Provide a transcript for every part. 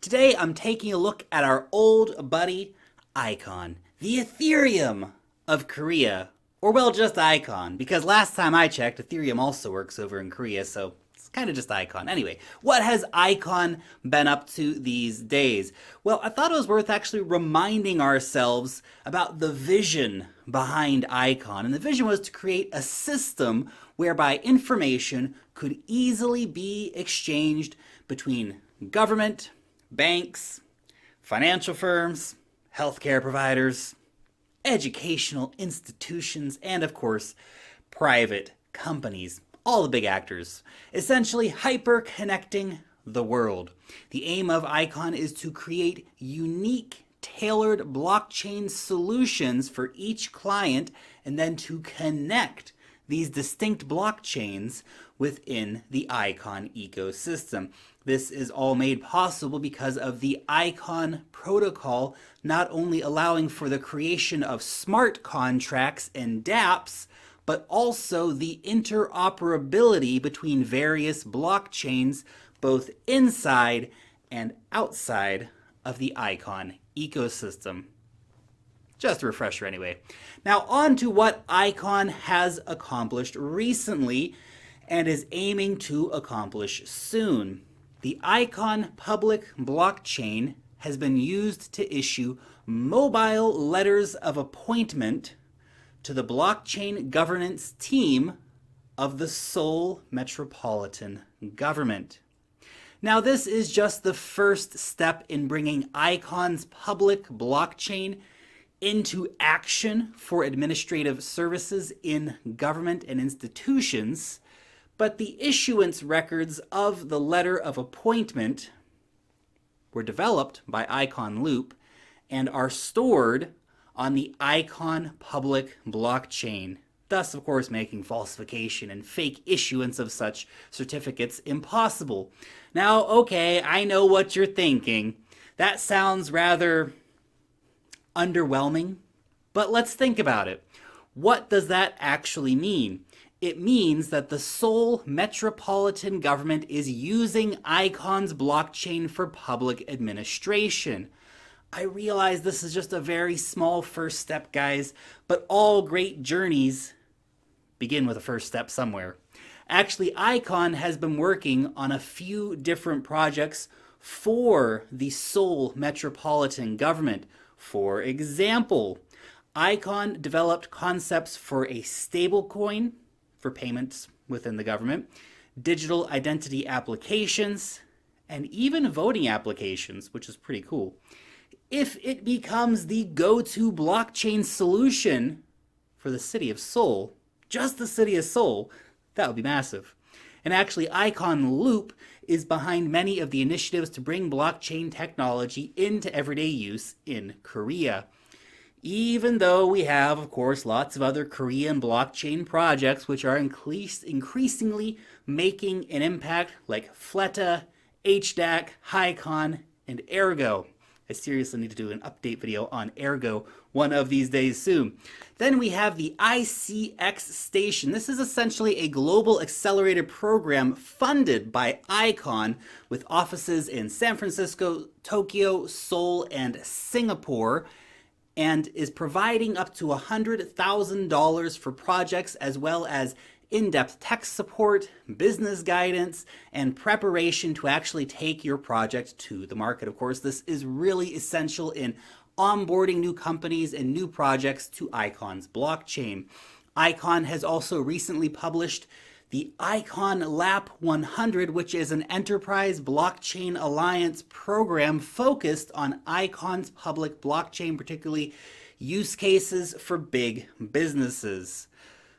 Today I'm taking a look at our old buddy Icon, the Ethereum of Korea. Or well, just Icon, because last time I checked, Ethereum also works over in Korea, so it's kind of just Icon. Anyway, what has Icon been up to these days? Well, I thought it was worth actually reminding ourselves about the vision behind Icon. And the vision was to create a system whereby information could easily be exchanged between government, banks, financial firms, healthcare providers, educational institutions, and of course, private companies. All the big actors. Essentially, hyper connecting the world. The aim of Icon is to create unique, tailored blockchain solutions for each client and then to connect these distinct blockchains within the Icon ecosystem. This is all made possible because of the Icon protocol, not only allowing for the creation of smart contracts and dApps, but also the interoperability between various blockchains, both inside and outside of the Icon ecosystem. Just a refresher anyway. Now on to what Icon has accomplished recently and is aiming to accomplish soon. The Icon public blockchain has been used to issue mobile letters of appointment to the blockchain governance team of the Seoul Metropolitan Government. Now, this is just the first step in bringing Icon's public blockchain into action for administrative services in government and institutions, but the issuance records of the letter of appointment were developed by Icon Loop and are stored on the Icon public blockchain, thus, of course, making falsification and fake issuance of such certificates impossible. Now, okay, I know what you're thinking. That sounds rather underwhelming, but let's think about it. What does that actually mean? It means that the Seoul Metropolitan Government is using Icon's blockchain for public administration. I realize this is just a very small first step, guys, but all great journeys begin with a first step somewhere. Actually, Icon has been working on a few different projects for the Seoul Metropolitan Government. For example, Icon developed concepts for a stablecoin for payments within the government, digital identity applications, and even voting applications, which is pretty cool. If it becomes the go-to blockchain solution for the city of Seoul, just the city of Seoul, that would be massive. And actually, Icon Loop is behind many of the initiatives to bring blockchain technology into everyday use in Korea. Even though we have, of course, lots of other Korean blockchain projects which are increasingly making an impact, like Fleta, HDAC, Hycon, and Ergo. I seriously need to do an update video on Ergo one of these days soon. Then we have the ICX Station. This is essentially a global accelerator program funded by Icon with offices in San Francisco, Tokyo, Seoul, and Singapore, and is providing up to $100,000 for projects as well as in-depth tech support, business guidance, and preparation to actually take your project to the market. Of course, this is really essential in onboarding new companies and new projects to Icon's blockchain. Icon has also recently published the Icon Lap 100, which is an enterprise blockchain alliance program focused on Icon's public blockchain, particularly use cases for big businesses.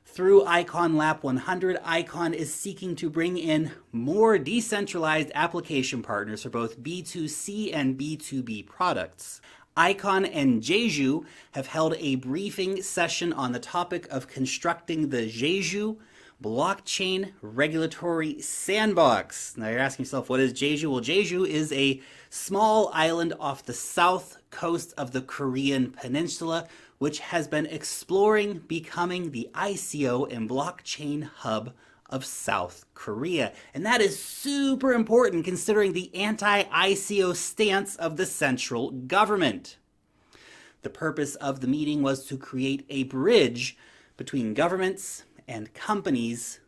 Through Icon Lap 100, Icon is seeking to bring in more decentralized application partners for both B2C and B2B products. Icon and Jeju have held a briefing session on the topic of constructing the Jeju Blockchain Regulatory Sandbox. Now you're asking yourself, what is Jeju? Well, Jeju is a small island off the south coast of the Korean peninsula, which has been exploring becoming the ICO and blockchain hub of South Korea. And that is super important considering the anti-ICO stance of the central government. The purpose of the meeting was to create a bridge between governments and companies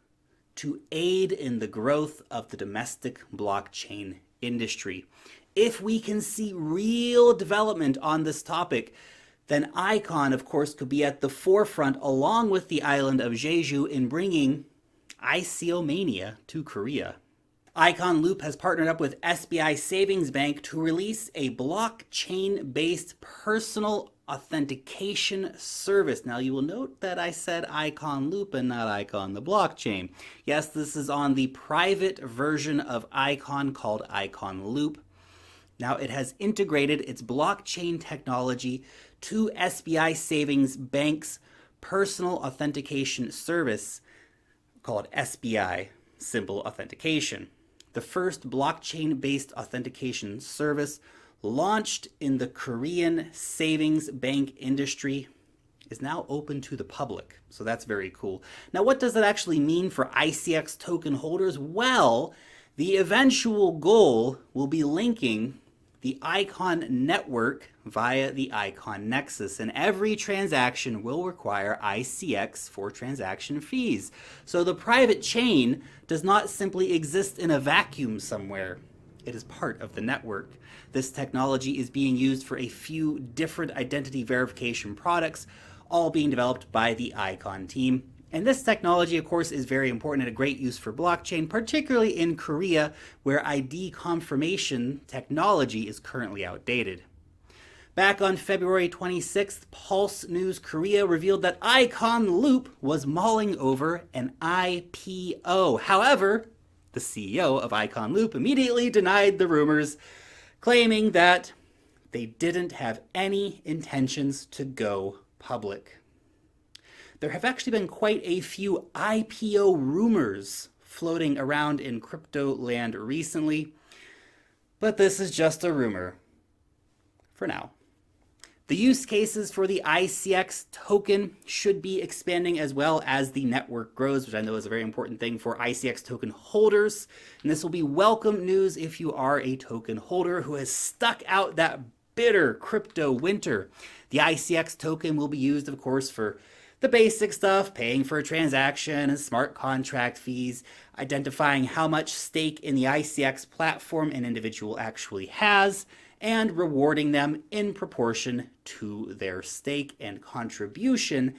to aid in the growth of the domestic blockchain industry. If we can see real development on this topic, then ICON, of course, could be at the forefront along with the island of Jeju in bringing ICO mania to Korea. ICON Loop has partnered up with SBI Savings Bank to release a blockchain-based personal authentication service. Now you will note that I said ICON Loop and not ICON the blockchain. Yes, this is on the private version of ICON called ICON Loop. Now it has integrated its blockchain technology to SBI Savings Bank's personal authentication service called SBI Simple Authentication. The first blockchain-based authentication service launched in the Korean savings bank industry is now open to the public. So that's very cool. Now, what does that actually mean for ICX token holders? Well, the eventual goal will be linking the ICON network via the ICON Nexus, and every transaction will require ICX for transaction fees. So the private chain does not simply exist in a vacuum somewhere. It is part of the network. This technology is being used for a few different identity verification products, all being developed by the ICON team. And this technology, of course, is very important and a great use for blockchain, particularly in Korea, where ID confirmation technology is currently outdated. Back on February 26th, Pulse News Korea revealed that ICON Loop was mulling over an IPO. However, the CEO of ICON Loop immediately denied the rumors, claiming that they didn't have any intentions to go public. There have actually been quite a few IPO rumors floating around in crypto land recently, but this is just a rumor for now. The use cases for the ICX token should be expanding as well as the network grows, which I know is a very important thing for ICX token holders. And this will be welcome news if you are a token holder who has stuck out that bitter crypto winter. The ICX token will be used, of course, for the basic stuff, paying for a transaction and smart contract fees, identifying how much stake in the ICX platform an individual actually has, and rewarding them in proportion to their stake and contribution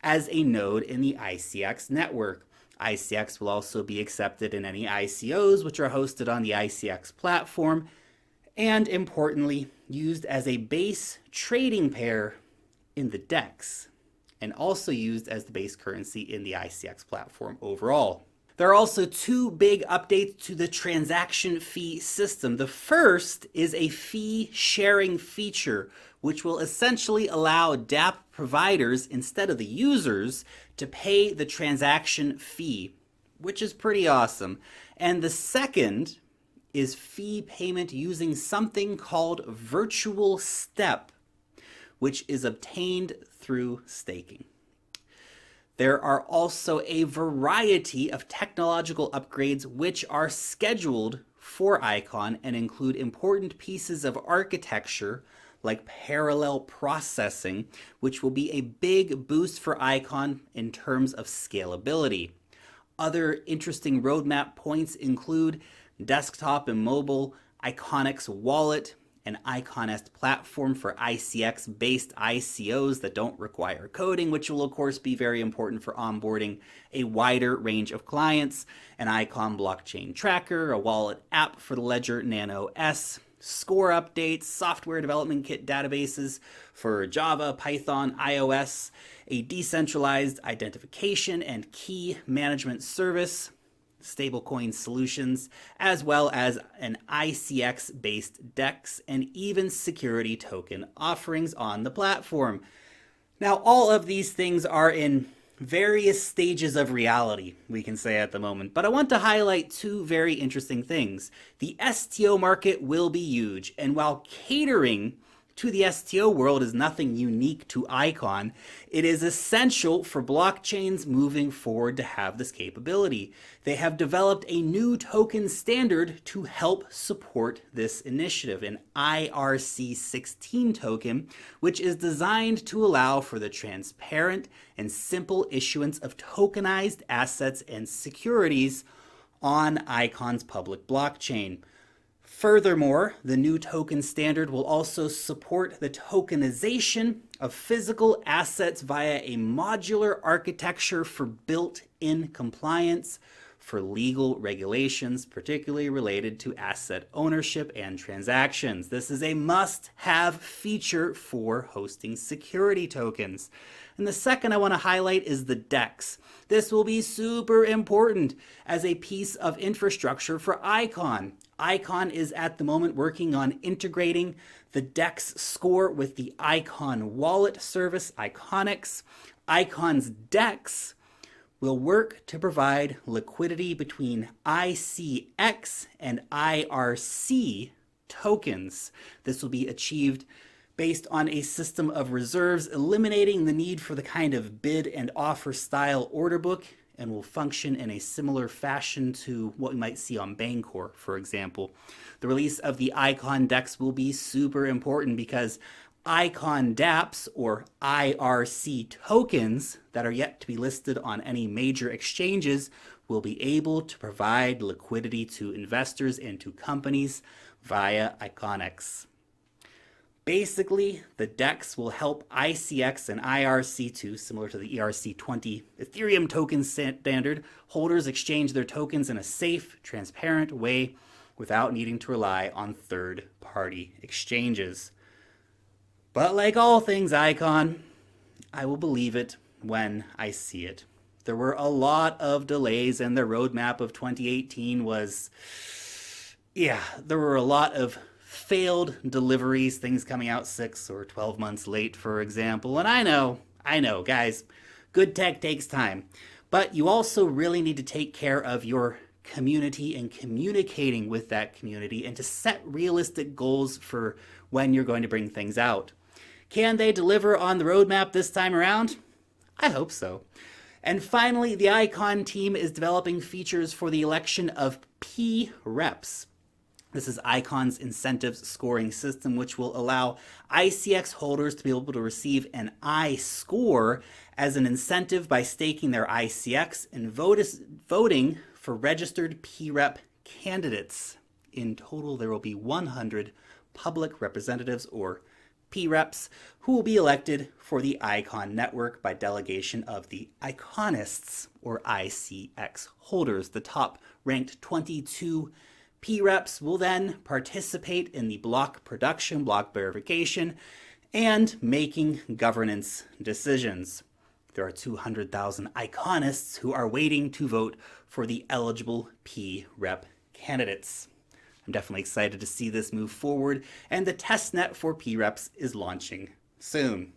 as a node in the ICX network. ICX will also be accepted in any ICOs which are hosted on the ICX platform, and importantly, used as a base trading pair in the DEX, and also used as the base currency in the ICX platform overall. There are also two big updates to the transaction fee system. The first is a fee sharing feature, which will essentially allow dApp providers, instead of the users, to pay the transaction fee, which is pretty awesome. And the second is fee payment using something called virtual step, which is obtained through staking. There are also a variety of technological upgrades which are scheduled for ICON and include important pieces of architecture like parallel processing, which will be a big boost for ICON in terms of scalability. Other interesting roadmap points include desktop and mobile, Iconix wallet, an IconNest platform for ICX-based ICOs that don't require coding, which will of course be very important for onboarding a wider range of clients, an ICON blockchain tracker, a wallet app for the Ledger Nano S, score updates, software development kit databases for Java, Python, iOS, a decentralized identification and key management service, stablecoin solutions, as well as an ICX-based DEX and even security token offerings on the platform. Now, all of these things are in various stages of reality, we can say at the moment, but I want to highlight two very interesting things. The STO market will be huge, and while catering to the STO world is nothing unique to ICON. It is essential for blockchains moving forward to have this capability. They have developed a new token standard to help support this initiative, an IRC16 token, which is designed to allow for the transparent and simple issuance of tokenized assets and securities on ICON's public blockchain. Furthermore, the new token standard will also support the tokenization of physical assets via a modular architecture for built-in compliance for legal regulations, particularly related to asset ownership and transactions. This is a must-have feature for hosting security tokens. And the second I want to highlight is the DEX. This will be super important as a piece of infrastructure for ICON. ICON is at the moment working on integrating the DEX score with the ICON wallet service, Iconix. ICON's DEX will work to provide liquidity between ICX and IRC tokens. This will be achieved based on a system of reserves, eliminating the need for the kind of bid and offer style order book, and will function in a similar fashion to what we might see on Bancor, for example. The release of the ICON DEX will be super important because ICON dApps, or IRC tokens, that are yet to be listed on any major exchanges will be able to provide liquidity to investors and to companies via Iconix. Basically, the DEX will help ICX and IRC2, similar to the ERC20 Ethereum token standard, holders exchange their tokens in a safe, transparent way without needing to rely on third-party exchanges. But like all things ICON, I will believe it when I see it. There were a lot of delays, and the roadmap of 2018 was, there were a lot of failed deliveries, things coming out 6 or 12 months late, for example. And I know, guys, good tech takes time. But you also really need to take care of your community and communicating with that community and to set realistic goals for when you're going to bring things out. Can they deliver on the roadmap this time around? I hope so. And finally, the ICON team is developing features for the election of P-Reps. This is ICON's incentives scoring system, which will allow ICX holders to be able to receive an I-score as an incentive by staking their ICX and voting for registered P-Rep candidates. In total, there will be 100 public representatives, or P-Reps, who will be elected for the ICON network by delegation of the Iconists, or ICX holders. The top ranked 22 P-Reps will then participate in the block production, block verification, and making governance decisions. There are 200,000 Iconists who are waiting to vote for the eligible P-Rep candidates. I'm definitely excited to see this move forward, and the testnet for P-Reps is launching soon.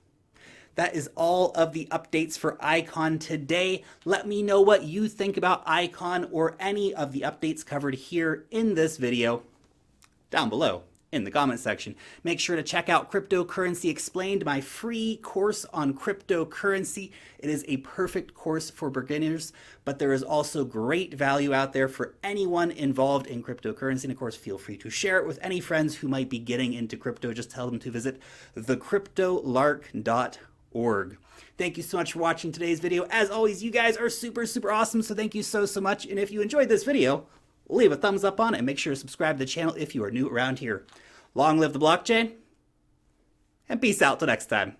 That is all of the updates for ICON today. Let me know what you think about ICON or any of the updates covered here in this video down below in the comment section. Make sure to check out Cryptocurrency Explained, my free course on cryptocurrency. It is a perfect course for beginners, but there is also great value out there for anyone involved in cryptocurrency. And of course, feel free to share it with any friends who might be getting into crypto. Just tell them to visit thecryptolark.org. Thank you so much for watching today's video. As always, you guys are super awesome, so thank you so much. And if you enjoyed this video, leave a thumbs up on it and make sure to subscribe to the channel if you are new around here. Long live the blockchain, and peace out till next time.